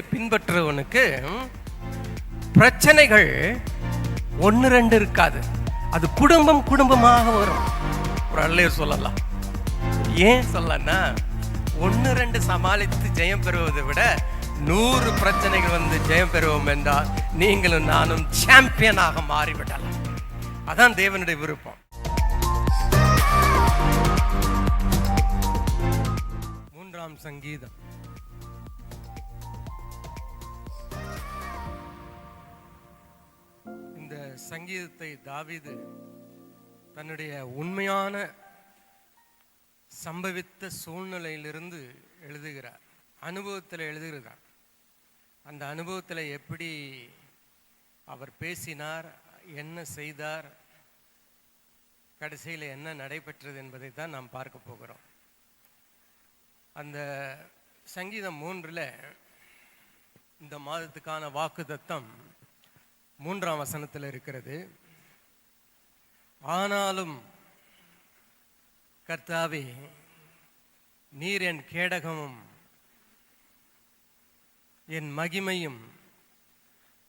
இயேசுவை பின்பற்றுவனுக்கு பிரச்சனைகள் 1-2 இருக்காது. அது குடும்பமாக வரும். ஒரு அல்லேலூயா சொல்லலாம். ஏன் சொல்லனா, 1-2 சமாளித்து ஜெயம் பெறுவதை விட 100 பிரச்சனைகள் வந்து ஜெயம் பெறுவோம் என்றால் நீங்களும் நானும் சாம்பியனாக மாறிவிடலாம். அதான் தேவனுடைய விருப்பம். 3ஆம் சங்கீதம். இந்த சங்கீதத்தை தாவீது தன்னுடைய உண்மையான சம்பவித்த சூழ்நிலையிலிருந்து எழுதுகிறார். அனுபவத்தில் எழுதுகிறார். அந்த அனுபவத்தில் எப்படி அவர் பேசினார், என்ன செய்தார், கடைசியில் என்ன நடைபெற்றது என்பதை தான் நாம் பார்க்க போகிறோம். அந்த சங்கீதம் 3 இந்த மாதத்துக்கான வாக்குத்தத்தம் 3ஆம் வசனத்தில் இருக்கிறது. ஆனாலும் கர்த்தாவே, நீர் என் கேடகமும் என் மகிமையும்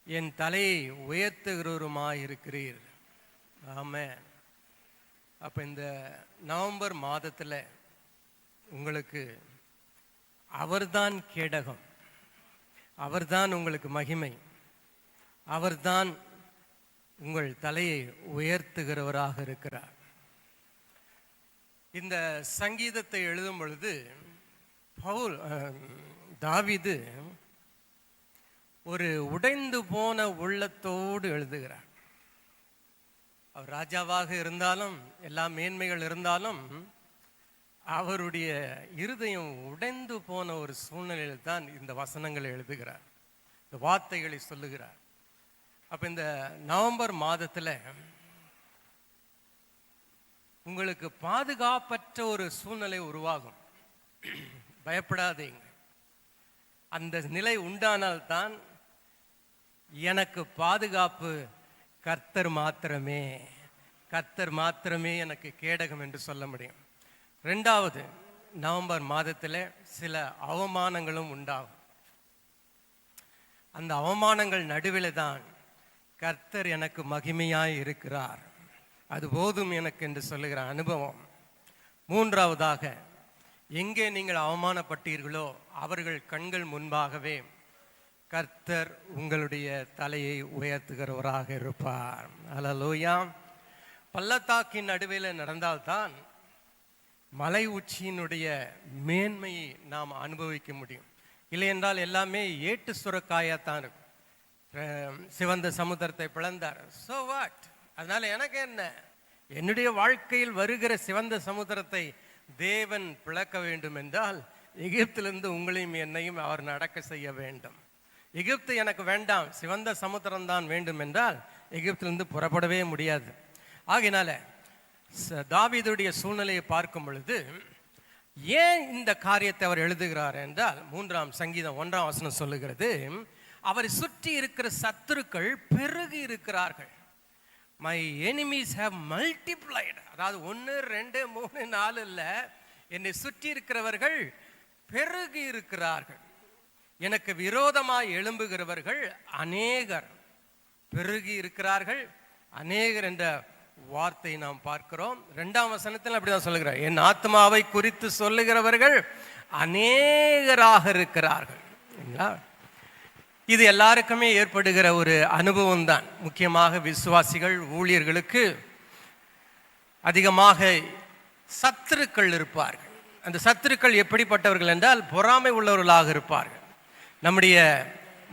என் தலையை உயர்த்துகிறவருமாயிருக்கிறீர். ஆமென். அப்போ இந்த நவம்பர் மாதத்தில் உங்களுக்கு அவர்தான் கேடகம், அவர்தான் உங்களுக்கு மகிமை, அவர்தான் உங்கள் தலையை உயர்த்துகிறவராக இருக்கிறார். இந்த சங்கீதத்தை எழுதும் பொழுது தாவீது ஒரு உடைந்து போன உள்ளத்தோடு எழுதுகிறார். அவர் ராஜாவாக இருந்தாலும், எல்லா மேன்மைகள் இருந்தாலும், அவருடைய இருதயம் உடைந்து போன ஒரு சூழ்நிலையில் தான் இந்த வசனங்களை எழுதுகிறார், இந்த வார்த்தைகளை சொல்லுகிறார். அப்போ இந்த நவம்பர் மாதத்தில் உங்களுக்கு பாதுகாப்பற்ற ஒரு சூழ்நிலை உருவாகும். பயப்படாதீங்க. அந்த நிலை உண்டானால்தான் எனக்கு பாதுகாப்பு கர்த்தர் மாத்திரமே, கர்த்தர் மாத்திரமே எனக்கு கேடகம் என்று சொல்ல முடியும். 2வது, நவம்பர் மாதத்தில் சில அவமானங்களும் உண்டாகும். அந்த அவமானங்கள் நடுவில் தான் கர்த்தர் எனக்கு மகிமையாய் இருக்கிறார், அது போதும் எனக்கு என்று சொல்லுகிற அனுபவம். 3வதாக, எங்கே நீங்கள் அவமானப்பட்டீர்களோ அவர்கள் கண்கள் முன்பாகவே கர்த்தர் உங்களுடைய தலையை உயர்த்துகிறவராக இருப்பார். அல்லேலூயா. பள்ளத்தாக்கின் நடுவில் நடந்தால்தான் மலை உச்சியினுடைய மேன்மையை நாம் அனுபவிக்க முடியும். இல்லை என்றால் எல்லாமே ஏட்டு சுரக்காயத்தான் இருக்கும். சிவந்த சமுத்திரத்தை பிளந்தார், சோ வாட்? அதனால எனக்கு என்ன? என்னுடைய வாழ்க்கையில் வருகிற சிவந்த சமுத்திரத்தை தேவன் பிளக்க வேண்டும் என்றால் எகிப்திலிருந்து உங்களையும் என்னையும் அவர் நடக்க செய்ய வேண்டும். எகிப்து எனக்கு வேண்டாம், சிவந்த சமுத்திரம் தான் வேண்டும் என்றால் எகிப்திலிருந்து புறப்படவே முடியாது. ஆகையினால தாவீதுடைய சூழ்நிலையை பார்க்கும் பொழுது ஏன் இந்த காரியத்தை அவர் எழுதுகிறார் என்றால், 3ஆம் சங்கீதம் 1ஆம் வசனம் சொல்லுகிறது, அவரை சுற்றி இருக்கிற சத்துருக்கள் பெருகி இருக்கிறார்கள். My enemies have multiplied. அதாவது 1, 2, 3, 4 இல்லை, என்னை சுற்றி இருக்கிறவர்கள் பெருகி இருக்கிறார்கள். எனக்கு விரோதமாய் எழும்புகிறவர்கள் அநேகர். பெருகி இருக்கிறார்கள், அநேகர் என்ற வார்த்தை நாம் பார்க்கிறோம். 2ஆம் வசனத்தில் அப்படிதான் சொல்லுகிறார், என் ஆத்மாவை குறித்து சொல்லுகிறவர்கள் அநேகராக இருக்கிறார்கள். இது எல்லாருக்குமே ஏற்படுகிற ஒரு அனுபவம் தான். முக்கியமாக விசுவாசிகள், ஊழியர்களுக்கு அதிகமாக சத்துருக்கள் இருப்பார்கள். அந்த சத்துருக்கள் எப்படிப்பட்டவர்கள் என்றால் பொறாமை உள்ளவர்களாக இருப்பார்கள். நம்முடைய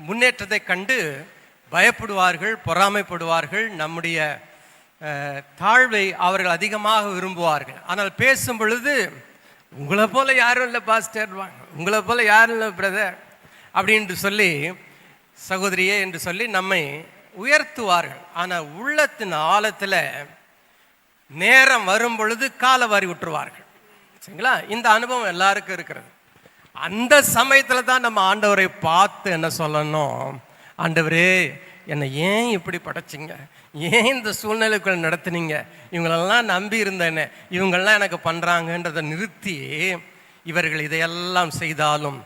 முன்னேற்றத்தை கண்டு பயப்படுவார்கள், பொறாமைப்படுவார்கள். நம்முடைய தாழ்வை அவர்கள் அதிகமாக விரும்புவார்கள். ஆனால் பேசும் பொழுது உங்களை போல யாரும் இல்லை பாஸ்டர், உங்களை போல யாரும் இல்லை பிரதர் அப்படின்ட்டு சொல்லி, சகோதரியே என்று சொல்லி நம்மை உயர்த்துவார்கள். ஆனால் உள்ளத்தின் ஆழத்தில் நேரம் வரும் பொழுது காலை வாரி விட்டுருவார்கள். சரிங்களா? இந்த அனுபவம் எல்லாருக்கும் இருக்கிறது. அந்த சமயத்தில் தான் நம்ம ஆண்டவரை பார்த்து என்ன சொல்லணும், ஆண்டவரே என்னை ஏன் இப்படி படைச்சிங்க, ஏன் இந்த சூழ்நிலைக்குள் நடத்துனீங்க, இவங்களெல்லாம் நம்பி இருந்தேனே, இவங்கெல்லாம் எனக்கு பண்ணுறாங்கன்றதை நிறுத்தி, இவர்கள் இதையெல்லாம் செய்தாலும்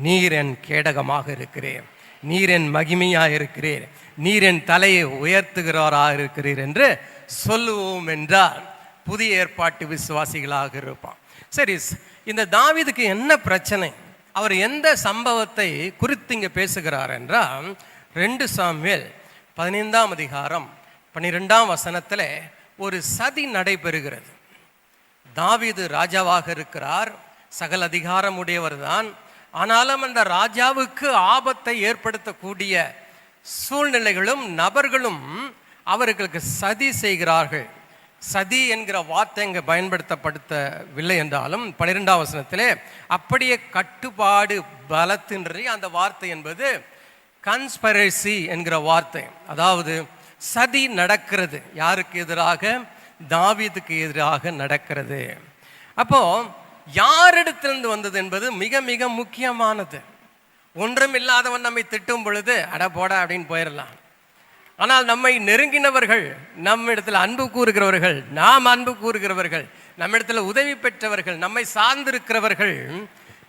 நீர் என் கேடகமாக இருக்கிறீர், நீர் என் மகிமையாக இருக்கிறீர், நீர் என் தலையை உயர்த்துகிறவராக இருக்கிறீர் என்று சொல்லுவோம் என்றால் புதிய ஏற்பாட்டு விசுவாசிகளாக இருப்பான். சரி, இந்த தாவீதுக்கு என்ன பிரச்சனை? அவர் எந்த சம்பவத்தை குறித்து இங்கே பேசுகிறார் என்றால் 2 சாமுவேல் 15ஆம் அதிகாரம் 12ஆம் வசனத்தில் ஒரு சதி நடைபெறுகிறது. தாவீது ராஜாவாக இருக்கிறார், சகல அதிகாரம் உடையவர் தான். ஆனாலும் அந்த ராஜாவுக்கு ஆபத்தை ஏற்படுத்தக்கூடிய சூழ்நிலைகளும் நபர்களும் அவர்களுக்கு சதி செய்கிறார்கள். சதி என்கிற வார்த்தை இங்கே பயன்படுத்தப்படவில்லை என்றாலும் 12ஆம் வசனத்திலே அப்படியே கட்டுப்பாடு பலத்தின்றி அந்த வார்த்தை என்பது கன்ஸ்பைரசி என்கிற வார்த்தை. அதாவது சதி நடக்கிறது. யாருக்கு எதிராக? தாவீதுக்கு எதிராக நடக்கிறது. அப்போ யாரிடத்திலிருந்து வந்தது என்பது மிக மிக முக்கியமானது. ஒன்றும் இல்லாதவன் நம்மை திட்டும் பொழுது அட போடா அப்படின்னு போயிடலாம். ஆனால் நம்மை நெருங்கினவர்கள், நம்மிடத்தில் அன்பு கூறுகிறவர்கள், நாம் அன்பு கூறுகிறவர்கள், நம்மிடத்தில் உதவி பெற்றவர்கள், நம்மை சார்ந்திருக்கிறவர்கள்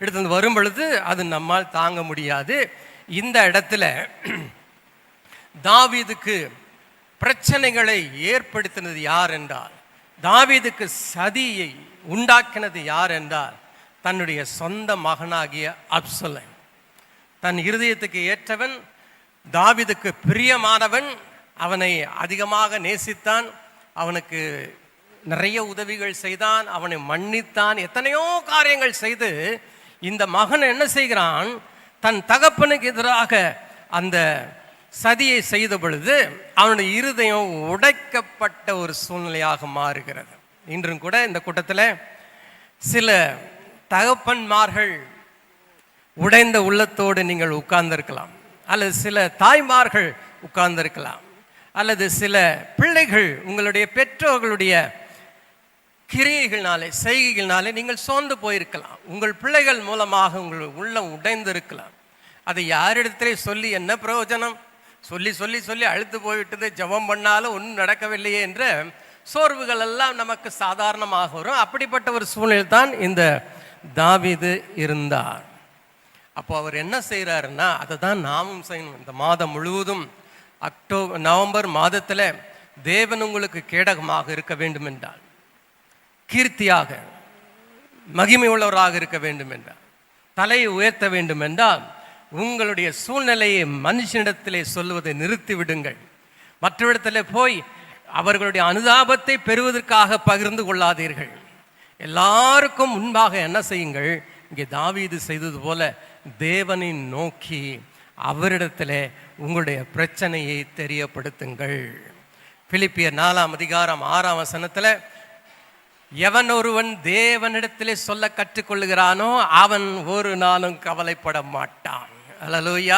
இடத்துல வரும் பொழுது அது நம்மால் தாங்க முடியாது. இந்த இடத்துல தாவீதுக்கு பிரச்சனைகளை ஏற்படுத்தினது யார் என்றால், தாவீதுக்கு சதியை உண்டாக்கினது யார் என்றால் தன்னுடைய சொந்த மகனாகிய அப்சலோம். தன் இருதயத்துக்கு ஏற்றவன், தாவீதுக்கு பிரியமானவன், அவனை அதிகமாக நேசித்தான், அவனுக்கு நிறைய உதவிகள் செய்தான், அவனை மன்னித்தான், எத்தனையோ காரியங்கள் செய்து இந்த மகன் என்ன செய்கிறான்? தன் தகப்பனுக்கு எதிராக அந்த சதியை செய்த பொழுது அவனுடைய இருதயம் உடைக்கப்பட்ட ஒரு சூழ்நிலையாக மாறுகிறது. இன்றும் கூட இந்த கூட்டத்தில் சில தகப்பன்மார்கள் உடைந்த உள்ளத்தோடு நீங்கள் உட்கார்ந்திருக்கலாம், அல்லது சில தாய்மார்கள் உட்கார்ந்திருக்கலாம், அல்லது சில பிள்ளைகள் உங்களுடைய பெற்றோர்களுடைய கிரியைகள்னாலே, செய்கைகள்னாலே நீங்கள் சோர்ந்து போயிருக்கலாம். உங்கள் பிள்ளைகள் மூலமாக உங்கள் உள்ளம் உடைந்திருக்கலாம். அதை யாரிடத்திலே சொல்லி என்ன பிரயோஜனம்? சொல்லி சொல்லி சொல்லி அழுத்து போய்விட்டது, ஜெபம் பண்ணாலும் ஒன்றும் நடக்கவில்லையே என்ற சோர்வுகள் எல்லாம் நமக்கு சாதாரணமாக வரும். அப்படிப்பட்ட ஒரு சூழ்நிலை தான் இந்த தாவீது இருந்தார். அப்போ அவர் என்ன செய்கிறாருன்னா, அதை தான் நாமும் செய்யணும். இந்த மாதம் முழுவதும் நவம்பர் மாதத்தில் தேவன் உங்களுக்கு கேடகமாக இருக்க வேண்டும் என்றால், கீர்த்தியாக மகிமை உள்ளவராக இருக்க வேண்டும் என்றால், தலையை உயர்த்த வேண்டும் என்றால், உங்களுடைய சூழ்நிலையை மனுஷனிடத்திலே சொல்லுவதை நிறுத்திவிடுங்கள். மற்றவரிடத்தில் போய் அவர்களுடைய அனுதாபத்தை பெறுவதற்காக பகிர்ந்து கொள்ளாதீர்கள். எல்லாருக்கும் முன்பாக என்ன செய்யுங்கள்? இங்கே தாவீது செய்தது போல தேவனை நோக்கி அவரிடத்தில் உங்களுடைய பிரச்சனையை தெரியப்படுத்துங்கள். பிலிப்பியர் 4ஆம் அதிகாரம் 6ஆம் வசனத்தில், எவன் ஒருவன் தேவனிடத்திலே சொல்ல கற்றுக்கொள்ளுகிறானோ அவன் ஒரு நாளும் கவலைப்பட மாட்டான். அல்லேலூயா.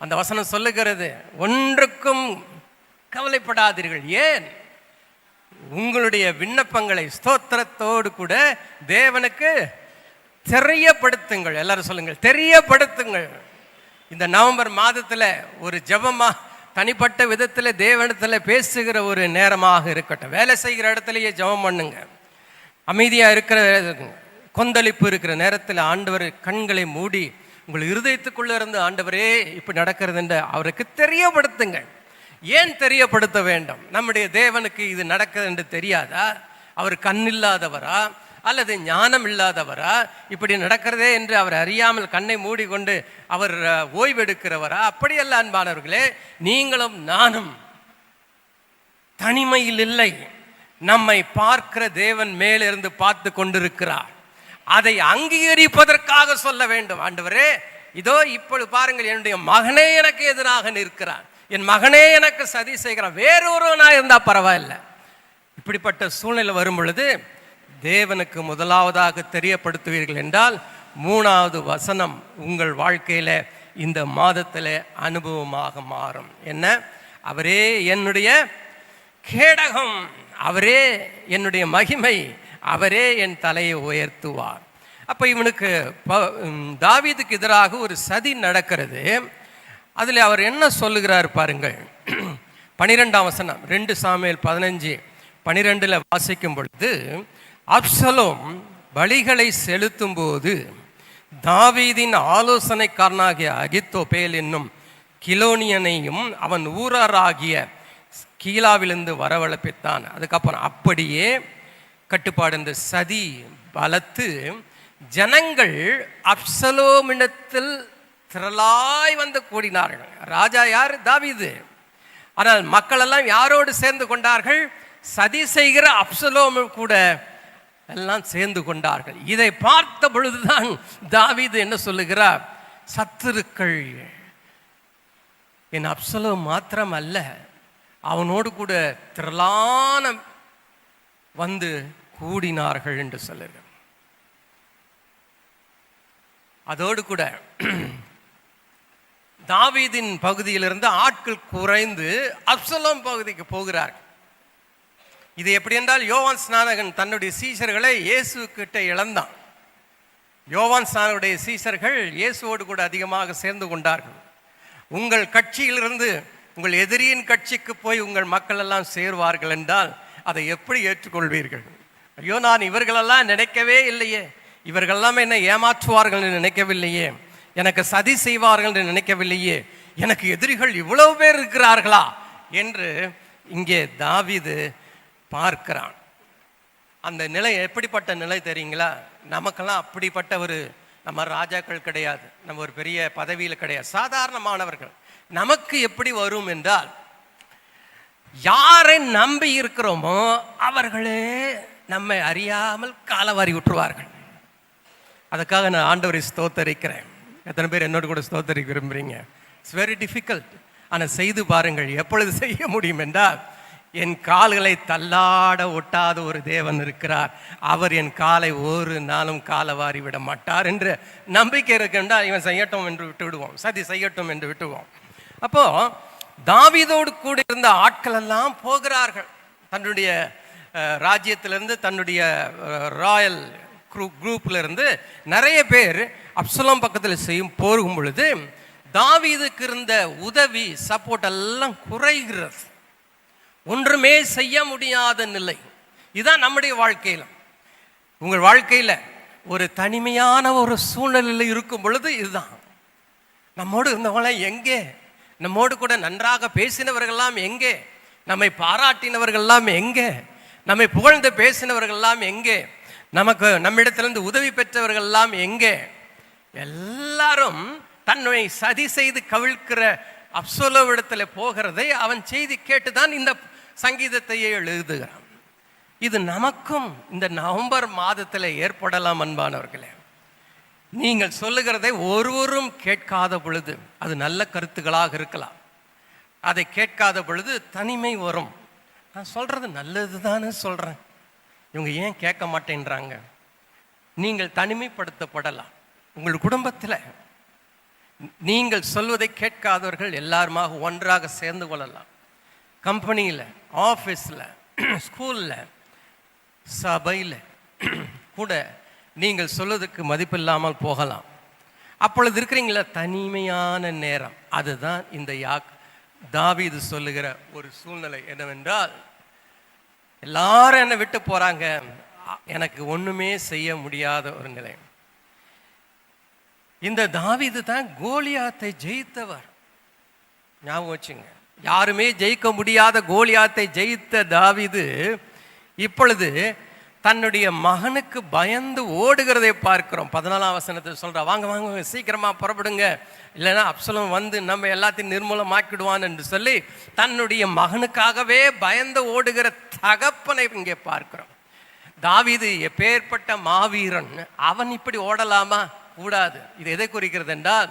அந்த வசனம் சொல்லுகிறது, ஒன்றுக்கும் கவலைப்படாதீர்கள். ஏன்? உங்களுடைய விண்ணப்பங்களை ஸ்தோத்திரத்தோடு கூட தேவனுக்கு தெரியப்படுத்துங்கள். எல்லாரும் சொல்லுங்கள், தெரியப்படுத்துங்கள். இந்த நவம்பர் மாதத்தில் ஒரு ஜெபமா தனிப்பட்ட விதத்தில் தேவனிடத்தில் பேசுகிற ஒரு நேரமாக இருக்கட்டும். வேலை செய்கிற இடத்துலையே ஜெபம் பண்ணுங்க. அமைதியாக இருக்கிற, கொந்தளிப்பு இருக்கிற நேரத்தில் ஆண்டவர் கண்களை மூடி உங்கள் இருதயத்துக்குள்ளே இருந்து, ஆண்டவரே இப்படி நடக்கிறது என்று அவருக்கு தெரியப்படுத்துங்கள். ஏன் தெரியப்படுத்த வேண்டும்? நம்முடைய தேவனுக்கு இது நடக்குது என்று தெரியாதா? அவர் கண்ணில்லாதவரா அல்லது ஞானம் இல்லாதவரா? இப்படி நடக்கிறதே என்று அவர் அறியாமல் கண்ணை மூடிக்கொண்டு அவர் ஓய்வெடுக்கிறவரா? அப்படியல்ல அன்பானவர்களே. நீங்களும் நானும் தனிமையில் இல்லை. நம்மை பார்க்கிற தேவன் மேலிருந்து பார்த்து கொண்டிருக்கிறார். அதை அங்கீகரிப்பதற்காக சொல்ல வேண்டும். ஆண்டவரே, இதோ இப்பொழுது பாருங்கள், என்னுடைய மகனே எனக்கு எதிராக நிற்கிறான், என் மகனே எனக்கு சதி செய்கிறான், வேறொருவனா இருந்தா பரவாயில்லை. இப்படிப்பட்ட சூழ்நிலை வரும் பொழுது தேவனுக்கு முதலாவதாக தெரியப்படுத்துவீர்கள் என்றால் 3வது வசனம் உங்கள் வாழ்க்கையில இந்த மாதத்தில் அனுபவமாக மாறும். என்ன? அவரே என்னுடைய கேடகம், அவரே என்னுடைய மகிமை, அவரே என் தலையை உயர்த்துவார். அப்போ இவனுக்கு தாவீதுக்கு எதிராக ஒரு சதி நடக்கிறது. அதில் அவர் என்ன சொல்லுகிறார் பாருங்கள். 12ஆம் வசனம் 2 சாமுவேல் 15:12 வாசிக்கும் பொழுது, அப்சலோம் பலிகளை செலுத்தும் போது தாவீதின் ஆலோசனைக்காரனாகிய அகித்தோப்பேல் என்னும் கிலோனியனையும் அவன் ஊராராகிய கீலாவிலிருந்து வரவழைப்பித்தான். அதுக்கப்புறம் அப்படியே கட்டுப்பாடு, இந்த சதி பலத்து ஜனங்கள் அப்சலோமிடத்தில் திரளாய் வந்து கூடினார்கள். ராஜா யார்? தாவீது. ஆனால் மக்கள் எல்லாம் யாரோடு சேர்ந்து கொண்டார்கள்? சதி செய்கிற அப்சலோம் கூட எல்லாம் சேர்ந்து கொண்டார்கள். இதை பார்த்த பொழுதுதான் தாவீது என்ன சொல்லுகிறார்? சத்துருக்கள் என் அப்சலோம் மாத்திரம் அல்ல, அவனோடு கூட திரளான வந்து கூடினார்கள் என்று சொல்லுகிறார். அதோடு கூட தாவீதின் பகுதியிலிருந்து ஆட்கள் குறைந்து அப்சலோம் பகுதிக்கு போகிறார்கள். இது எப்படி என்றால், யோவான் ஸ்நானகன் தன்னுடைய சீஷர்களை இயேசு கிட்ட இழந்தான். யோவான் ஸ்நானனுடைய சீஷர்கள் இயேசுவோடு கூட அதிகமாக சேர்ந்து கொண்டார்கள். உங்கள் கட்சியிலிருந்து உங்கள் எதிரியின் கட்சிக்கு போய் உங்கள் மக்கள் எல்லாம் சேருவார்கள் என்றால் அதை எப்படி ஏற்றுக்கொள்வீர்கள்? ஐயோ, நான் இவர்களெல்லாம் நினைக்கவே இல்லையே, இவர்களெல்லாம் என்னை ஏமாற்றுவார்கள் என்று நினைக்கவில்லையே, எனக்கு சதி செய்வார்கள் என்று நினைக்கவில்லையே, எனக்கு எதிரிகள் இவ்வளவு பேர் இருக்கிறார்களா என்று இங்கே தாவீது பார்க்கிறான். அந்த நிலை எப்படிப்பட்ட நிலை தெரியுங்களா? நமக்கெல்லாம் அப்படிப்பட்ட நம்ம ராஜாக்கள் கிடையாது, நம்ம ஒரு பெரிய பதவியில் கிடையாது, சாதாரணமானவர்கள். நமக்கு எப்படி வரும் என்றால், யாரை நம்பி இருக்கிறோமோ அவர்களே நம்மை அறியாமல் காலவாரி விட்டுருவார்கள். அதுக்காக நான் ஆண்டவரை ஸ்தோத்தரிக்கிறேன். எத்தனை பேர் என்னோடு கூட ஸ்தோத்தரிக்க விரும்புகிறீங்க? It's very difficult. ஆனால் செய்து பாருங்கள். எப்பொழுது செய்ய முடியும் என்றால், என் கால்களை தள்ளாட ஒட்டாத ஒரு தேவன் இருக்கிறார், அவர் என் காலை ஒரு நாளும் காலவாரி விட மாட்டார் என்று நம்பிக்கை இருக்கின்றால் இவன் செய்யட்டும் என்று விட்டு விடுவோம், சதி செய்யட்டும் என்று விட்டுவோம். அப்போ தாவீதோடு கூட இருந்த ஆட்கள் எல்லாம் போகிறார்கள். தன்னுடைய ராஜ்யத்திலிருந்து, தன்னுடைய ராயல் குரூப்ல இருந்து நிறைய பேர் அப்சலோம் பக்கத்தில் போகும் பொழுது தாவீதுக்கு இருந்த உதவி சப்போர்ட் எல்லாம் குறைகிறது. ஒன்றுமே செய்ய முடியாத நிலை. இதுதான் நம்முடைய வாழ்க்கையில். உங்கள் வாழ்க்கையில் ஒரு தனிமையான ஒரு சூழ்நிலையில் இருக்கும் பொழுது இதுதான். நம்மோடு இருந்தவங்களாம் எங்கே? நம்மோடு கூட நன்றாக பேசினவர்கள்லாம் எங்கே? நம்மை பாராட்டினவர்கள்லாம் எங்கே? நம்மை புகழ்ந்து பேசினவர்கள்லாம் எங்கே? நம்மிடத்திலிருந்து உதவி பெற்றவர்கள்லாம் எங்கே? எல்லாரும் தன்னை சதி செய்து கவிழ்க்கிற அப்சலோமிடத்தில் போகிறதை அவன் செய்தி கேட்டுதான் இந்த சங்கீதத்தையே எழுதுகிறான். இது நமக்கும் இந்த நவம்பர் மாதத்தில் ஏற்படலாம். அன்பானவர்களே, நீங்கள் சொல்லுகிறதை ஒருவரும் கேட்காத பொழுது, அது நல்ல கருத்துக்களாக இருக்கலாம், அதை கேட்காத பொழுது தனிமை வரும். நான் சொல்றது நல்லது தானே சொல்றேன், இவங்க ஏன் கேட்க மாட்டேன்றாங்க? நீங்கள் தனிமைப்படுத்தப்படலாம். உங்கள் குடும்பத்தில் நீங்கள் சொல்வதை கேட்காதவர்கள் எல்லாருமாக ஒன்றாக சேர்ந்து கொள்ளலாம். கம்பெனியில், ஆஃபீஸில், ஸ்கூலில், சபையில் கூட நீங்கள் சொல்வதற்கு மதிப்பில்லாமல் போகலாம். அப்பொழுது இருக்கிறீங்களா தனிமையான நேரம். அதுதான் இந்த தாவீது சொல்லுகிற ஒரு சூழ்நிலை. என்னவென்றால், எல்லாரும் என்னை விட்டு போறாங்க, எனக்கு ஒண்ணுமே செய்ய முடியாத ஒரு நிலை. இந்த தாவீது தான் கோலியாத்தை ஜெயித்தவர். ஞாபகம் வச்சுங்க, யாருமே ஜெயிக்க முடியாத கோலியாத்தை ஜெயித்த தாவீது இப்பொழுது தன்னுடைய மகனுக்கு பயந்து ஓடுகிறதை பார்க்கிறோம். 14ஆம் வசனத்தில் சொல்றா, வாங்க வாங்க சீக்கிரமா புறப்படுங்க, இல்லைன்னா அப்சலோம் வந்து நம்ம எல்லாத்தையும் நிர்மூலமாக்கிடுவான் என்று சொல்லி தன்னுடைய மகனுக்காகவே பயந்து ஓடுகிற தகப்பனை இங்கே பார்க்கிறோம். தாவீது எப்பேற்பட்ட மாவீரன், அவன் இப்படி ஓடலாமா? கூடாது. இது எதை குறிக்கிறது என்றால்,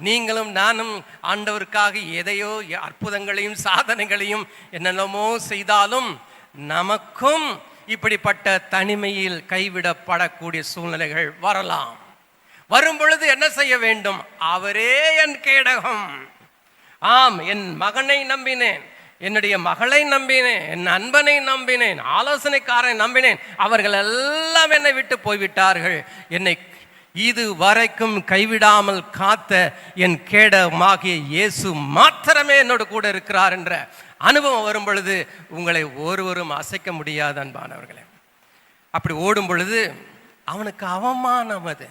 நீங்களும் நானும் ஆண்டவருக்காக எதையோ அற்புதங்களையும் சாதனைகளையும் என்னென்னமோ செய்தாலும் நமக்கும் இப்படிப்பட்ட தனிமையில் கைவிடப்படக்கூடிய சூழ்நிலைகள் வரலாம். வரும் பொழுது என்ன செய்ய வேண்டும்? அவரே என் கேடகம். ஆம், என் மகனை நம்பினேன், என்னுடைய மகளை நம்பினேன், என் அன்பனை நம்பினேன், ஆலோசனைக்காரனை நம்பினேன், அவர்கள் எல்லாம் என்னை விட்டு போய்விட்டார்கள். என்னை இது வரைக்கும் கைவிடாமல் காத்த என் கேடகமாகிய இயேசு மாத்திரமே என்னோடு கூட இருக்கிறார் என்ற அனுபவம் வரும் பொழுது உங்களை ஒருவரும் அசைக்க முடியாது. அன்பானவர்களே, அப்படி ஓடும் பொழுது அவனுக்கு அவமானம். அது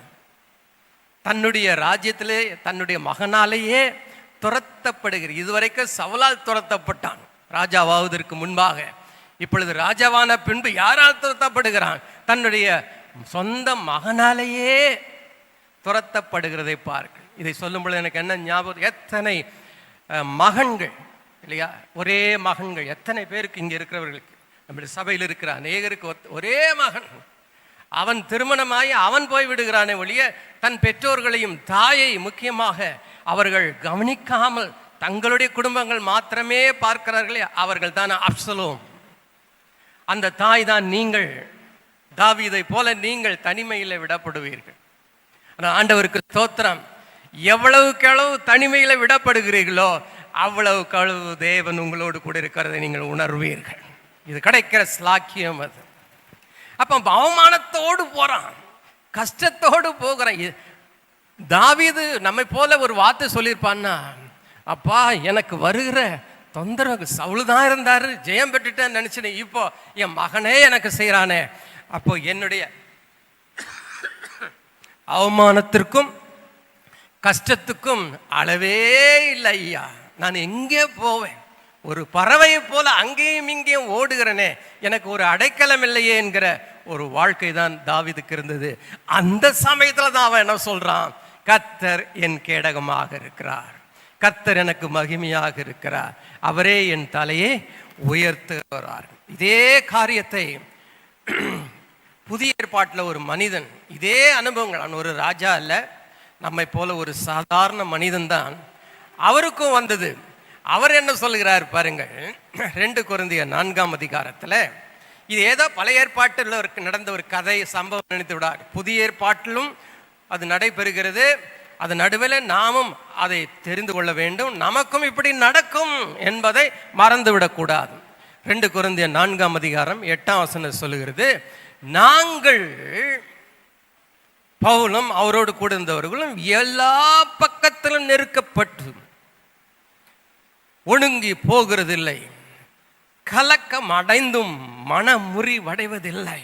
தன்னுடைய ராஜ்யத்திலே தன்னுடைய மகனாலேயே துரத்தப்படுகிற, இதுவரைக்கும் சவுலால் துரத்தப்பட்டான் ராஜாவாவதற்கு முன்பாக. இப்பொழுது ராஜாவான பின்பு யாரால் துரத்தப்படுகிறான்? தன்னுடைய சொந்த மகனாலேயே துரத்தப்படுகிறதை பார்க்க. இதை சொல்லும் பொழுது எனக்கு என்ன ஞாபகம், எத்தனை மகன்கள் இல்லையா, ஒரே மகன்கள் எத்தனை பேருக்கு இங்கே இருக்கிறவர்களுக்கு, நம்முடைய சபையில் இருக்கிற அநேகருக்கு ஒரே மகன், அவன் திருமணமாகி அவன் போய் விடுகிறானே ஒழிய தன் பெற்றோர்களையும் தாயை முக்கியமாக அவர்கள் கவனிக்காமல் தங்களுடைய குடும்பங்கள் மாத்திரமே பார்க்கிறார்களே, அவர்கள் தான் அப்சலோம். அந்த தாய் தான் நீங்கள். தாவீதை போல நீங்கள் தனிமையில் விடப்படுவீர்கள். ஆனால் ஆண்டவருக்கு ஸ்தோத்திரம், எவ்வளவுக்களவு தனிமையில் விடப்படுகிறீர்களோ அவ்வளவுக்களவு தேவன் உங்களோடு கூட இருக்கிறதை நீங்கள் உணர்வீர்கள். இது கிடைக்கிற ஸ்லாக்கியம் அது. அப்போ அவமானத்தோடு போறான், கஷ்டத்தோடு போகிறான். தாவீது நம்மை போல ஒரு வார்த்தை சொல்லியிருப்பான்னா, அப்பா எனக்கு வருகிற தொந்தரவு, சவுல் தான் இருந்தாரு, ஜெயம் பெற்றுட்டேன்னு நினைச்சினேன், இப்போ என் மகனே எனக்கு செய்யறானே, அப்போ என்னுடைய அவமானத்திற்கும் கஷ்டத்துக்கும் அளவே இல்லை ஐயா, நான் எங்கே போவேன், ஒரு பறவையை போல அங்கேயும் இங்கேயும் ஓடுகிறனே, எனக்கு ஒரு அடைக்கலம் இல்லையே என்கிற ஒரு வாழ்க்கை தான் தாவீதுக்கு இருந்தது. அந்த சமயத்துல தான் அவன் என்ன சொல்றான், கர்த்தர் என் கேடகமாக இருக்கிறார், கர்த்தர் எனக்கு மகிமையாக இருக்கிறார், அவரே என் தலையை உயர்த்துகிறார். இதே காரியத்தை புதிய ஏற்பாட்டில் ஒரு மனிதன், இதே அனுபவங்கள், ஒரு ராஜா அல்ல, நம்மை போல ஒரு சாதாரண மனிதன் தான், அவருக்கும் வந்தது. அவர் என்ன சொல்கிறார் பாருங்கள், 2 கொரிந்தியர் 4ஆம் அதிகாரத்தில். இது ஏதோ பழைய ஏற்பாட்டில் நடந்த ஒரு கதை சம்பவம் நினைத்து விடார், புதிய ஏற்பாட்டிலும் அது நடைபெறுகிறது. அது நடுவில் நாமும் அதை தெரிந்து கொள்ள வேண்டும், நமக்கும் இப்படி நடக்கும் என்பதை மறந்துவிடக்கூடாது. 2 கொரிந்தியர் 4ஆம் அதிகாரம் 8ஆம் வசனம் சொல்லுகிறது, நாங்கள் பவுலும் அவரோடு கூட இருந்தவர்களும் எல்லா பக்கத்திலும் நெருக்கப்பட்டு ஒடுங்கி போகிறதில்லை, கலக்கம் அடைந்தும் மனமுறிவடைவதில்லை,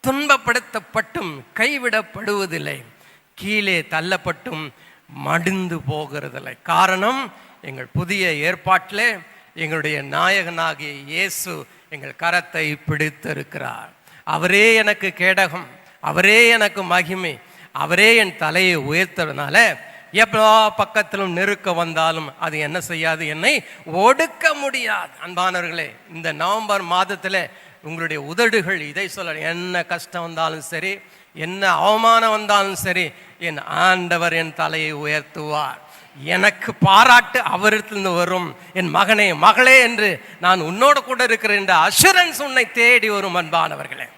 துன்பப்படுத்தப்பட்டும் கைவிடப்படுவதில்லை, கீழே தள்ளப்பட்டும் மடிந்து போகிறதில்லை. காரணம், எங்கள் புதிய ஏற்பாட்டிலே எங்களுடைய நாயகனாகிய இயேசு எங்கள் கரத்தை பிடித்திருக்கிறார். அவரே எனக்கு கேடகம், அவரே எனக்கு மகிமை, அவரே என் தலையை உயர்த்ததுனால எல்லா பக்கத்திலும் நெருக்க வந்தாலும் அது என்ன செய்யாது, என்னை ஒடுக்க முடியாது. அன்பானவர்களே, இந்த நவம்பர் மாதத்தில் உங்களுடைய உதடுகள் இதை சொல்ல, என்ன கஷ்டம் வந்தாலும் சரி, என்ன அவமானம் வந்தாலும் சரி, என் ஆண்டவர் என் தலையை உயர்த்துவார், எனக்கு பாராட்டு அவரிடத்திலிருந்து வரும், என் மகனே மகளே என்று நான் உன்னோட கூட இருக்கிறேன் என்ற அஷூரன்ஸ் உன்னை தேடி வரும். அன்பானவர்களே,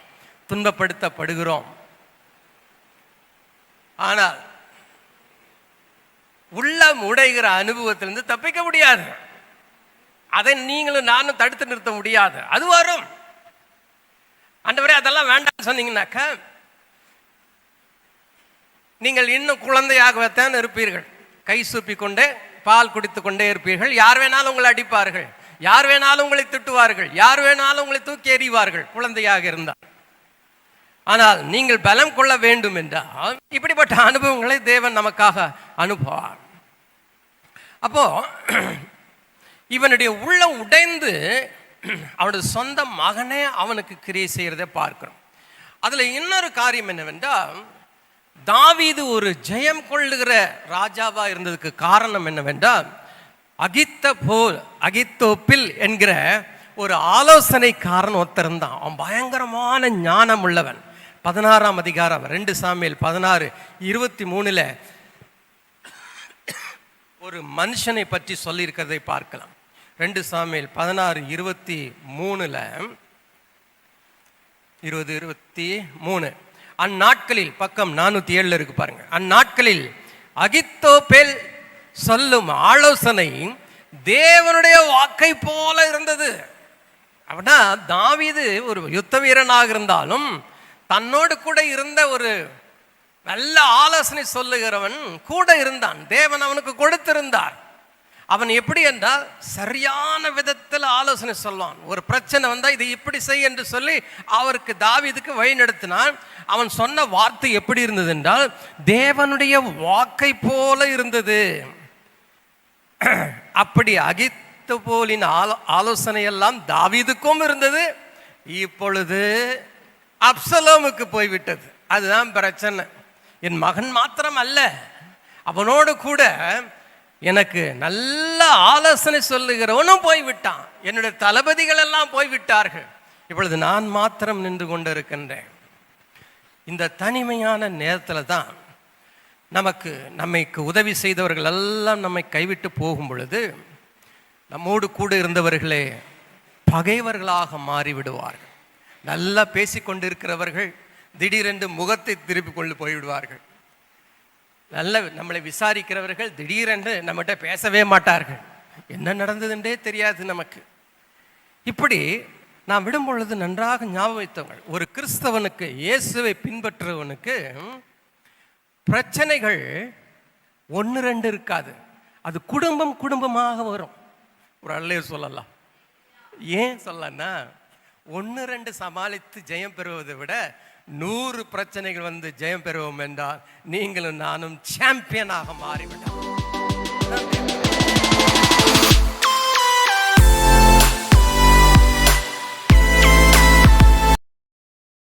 துன்பப்படுத்தப்படுகிறோம், ஆனால் உள்ளம் உடைகிற அனுபவத்திலிருந்து தப்பிக்க முடியாது. அதை நீங்களும் நானும் தடுத்து நிறுத்த முடியாது, அது வரும். ஆண்டவரே அதெல்லாம் வேண்டாம்னு சொன்னீங்கன்னாக்க நீங்கள் இன்னும் குழந்தையாகத்தான் இருப்பீர்கள், கை சூப்பி கொண்டே பால் குடித்து கொண்டே இருப்பீர்கள். யார் வேணாலும் உங்களை அடிப்பார்கள், யார் வேணாலும் உங்களை திட்டுவார்கள், யார் வேணாலும் உங்களை தூக்கி எறிவார்கள் குழந்தையாக இருந்தால். ஆனால் நீங்கள் பலம் கொள்ள வேண்டும் என்றால் இப்படிப்பட்ட அனுபவங்களை தேவன் நமக்காக அனுப்புவார். அப்போ இவனுடைய உள்ளம் உடைந்து அவனுடைய சொந்த மகனே அவனுக்கு கிரியை செய்யறதை பார்க்கிறோம். அதுல இன்னொரு காரியம் என்னவென்றால், தாவீது ஒரு ஜெயம் கொள்ளுகிற ராஜாவா இருந்ததுக்கு காரணம் என்னவென்றால், அகித்தோப்பில் என்கிற ஒரு ஆலோசனைக்காரன் ஒருத்தர் இருந்தான். அவன் பயங்கரமான ஞானம் உள்ளவன். 16ஆம் அதிகாரம் 2 சாமுவேல் 16:23 ஒரு மனுஷனை பற்றி சொல்லி இருக்கிறதை பார்க்கலாம். 2 சாமுவேல் 16:23 அந்நாட்களில், பக்கம் 407 இருக்கு பாருங்க, அந்நாட்களில் அகித்தோப்பேல் சொல்லும் ஆலோசனை தேவனுடைய வாக்கை போல இருந்தது. அப்படின்னா தாவீது ஒரு யுத்த வீரனாக இருந்தாலும் தன்னோடு கூட இருந்த ஒரு நல்ல ஆலோசனை சொல்லுகிறவன் கூட இருந்தான், தேவன் அவனுக்கு கொடுத்திருந்தார். அவன் எப்படி என்றால் சரியான விதத்தில் ஆலோசனை சொல்வான். ஒரு பிரச்சனை வந்தால் இது இப்படி செய் என்று சொல்லி அவருக்கு தாவீதுக்கு வழி நடத்தினான். அவன் சொன்ன வார்த்தை எப்படி இருந்தது என்றால் தேவனுடைய வாக்கை போல இருந்தது. அப்படி அகித்தோப்பேலின் ஆலோசனை எல்லாம் தாவீதுக்கும் இருந்தது. இப்பொழுது அப்சலோமுக்கு போய்விட்டது. அதுதான் பிரச்சனை. என் மகன் மாத்திரம் அல்ல, அவனோடு கூட எனக்கு நல்ல ஆலோசனை சொல்லுகிறவனும் போய்விட்டான். என்னுடைய தளபதிகள் எல்லாம் போய்விட்டார்கள். இப்பொழுது நான் மாத்திரம் நின்று கொண்டு இருக்கின்றேன். இந்த தனிமையான நேரத்தில் தான் நம்மைக்கு உதவி செய்தவர்கள் எல்லாம் நம்மை கைவிட்டு போகும் பொழுது நம்மோடு கூட இருந்தவர்களே பகைவர்களாக மாறிவிடுவார்கள். நல்லா பேசிக்கொண்டிருக்கிறவர்கள் திடீரென்று முகத்தை திருப்பி கொண்டு போய்விடுவார்கள். நல்ல நம்மளை விசாரிக்கிறவர்கள் திடீரென்று நம்மகிட்ட பேசவே மாட்டார்கள். என்ன நடந்ததுன்றே தெரியாது நமக்கு. இப்படி நாம் விடும் பொழுது நன்றாக ஞாபகம் வைத்தவங்கள், ஒரு கிறிஸ்தவனுக்கு, இயேசுவை பின்பற்றுவனுக்கு பிரச்சனைகள் 1-2 இருக்காது. அது குடும்பமாக வரும். ஒரு அல்லேலூயா சொல்லலாம். ஏன் சொல்லன்னா 1-2 சமாளித்து ஜெயம் பெறுவதை விட 100 பிரச்சனைகள் வந்து ஜெயம் பெறுவோம் என்றால் நீங்களும் நானும் சாம்பியனாக மாறிவிட்டோம்.